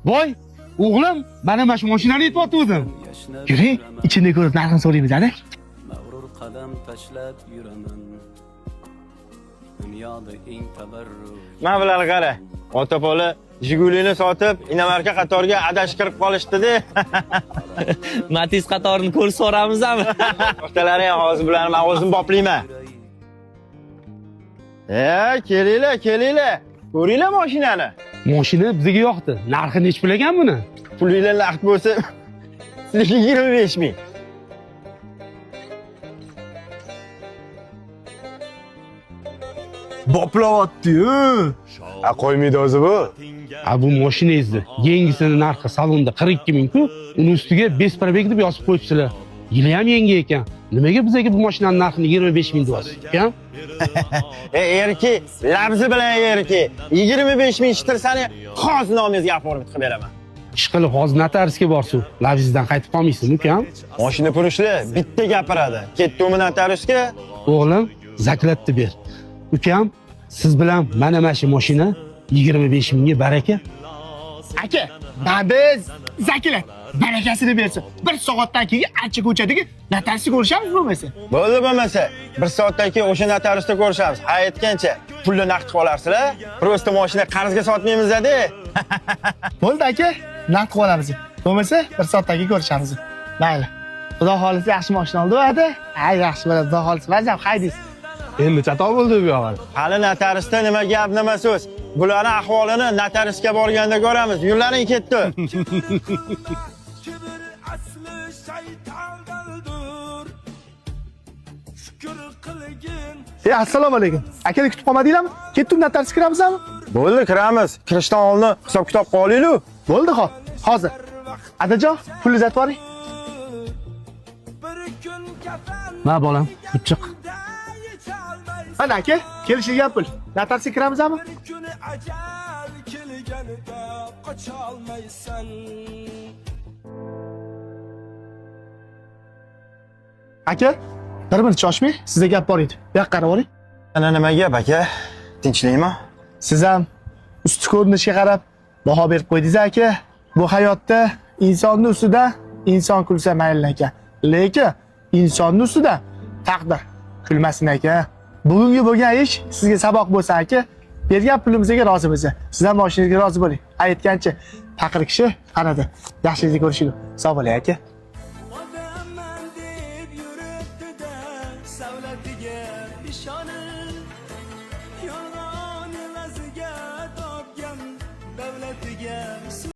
Voy, o'g'lim, mana mana shu mashinani yetyapti o'zim. Yuring, ichini ko'rib narxini so'raymiz, ana. Mag'rur qadam tashlab yuraman. Dunyoda eng tabarruk. Mana bular qara. Ota-bola Jigulini sotib, Inamarka qatoriga adashib kirib qolishdi-da. Matiz qatorini ko'rib so'ramizmi? O'xtalaring hozir bularni men o'zim boplayman. Kelinglar, kelinglar. Ko'ringlar mashinani. Mashina bizga yoqdi. Narxi nech pul ekan buni? Pulinglar naqd bo'lsa, sizga 25 ming. Boplayapti-yu. Qo'ymaydi o'zi bu. Bu mashinangizni yangisini narxi salonda 42 ming-ku, uni ustiga besparabek deb yozib qo'yibsizlar. Yili ham yangi ekan. Nimaga bizga bu mashinaning narxini 25 ming deyapsiz, ekan? Erki, labzi bilan erki. 25 ming ishtirsani hozir nomingizga aformat qilib beraman. Ishqilib hozir notariusga borsiz, labzingizdan qaytib qolmaysizmi, ukam? Mashina pulishli bitta gapiradi. Ketdimi notariusga? O'g'lim, zaklatni ber. Ukam, siz bilan mana shu mashina 25 mingga baraka. Aka, biz zaklat barakasini bersin. 1 soatdan keyin ancha ko'chadagi notariusga ko'rishamiz bo'lmasa. Bo'lmasa, 1 soatdan keyin o'sha notariusda ko'rishamiz. Aytgancha pulni naqd qilib olasizlar. Prosta mashina qarzga sotmaymiz-da. Bo'ldi aka, naqd qilib olamiz. Bo'lmasa 1 soatdan keyin ko'rishamiz. Mayli. Xudo xolisa yaxshi mashina oldi va-da. Yaxshi bo'ladi, xudo xolisa. Vazam haydaysiz. Endi chatoq bo'ldi bu yo'g'on. Hali notariusda nima gap, nima so'z. Bularning ahvolini notariusga borganda ko'ramiz. Yo'llaring ketdi. Assalomu alaykum. Akani kutib qolmadinglarmi? Ketdim, notariusga kiramizmi? Bo'ldi, kiramiz. Kirishdan oldin hisob-kitob qo'yaylik. Bo'ldi, xo'p. Hozir. Adajon, pul uzatib yuboring. Ma bolam, chiq. Mana aka, kelishilgan pul. Notariusga kiramizmi? Aka, bir minut choshmay, sizga gap bor edi. Bu yoqqa qarab oling. Ana nima gap aka? Tinchlikmi? Siz ham usti ko'rinishga qarab baho berib qo'ydingiz aka. Bu hayotda insonning ustida inson kulsa mayli aka. Lekin insonning ustida taqdir kulmasin aka. Bugungi bo'lgan ish sizga saboq bo'lsa aka, bergan pulimizga rozimiz. Siz ham mashinangizga rozi bo'ling. Aytgancha faqir kishi qanada yaxshilikni ko'rishinglar. Sog' bo'ling aka.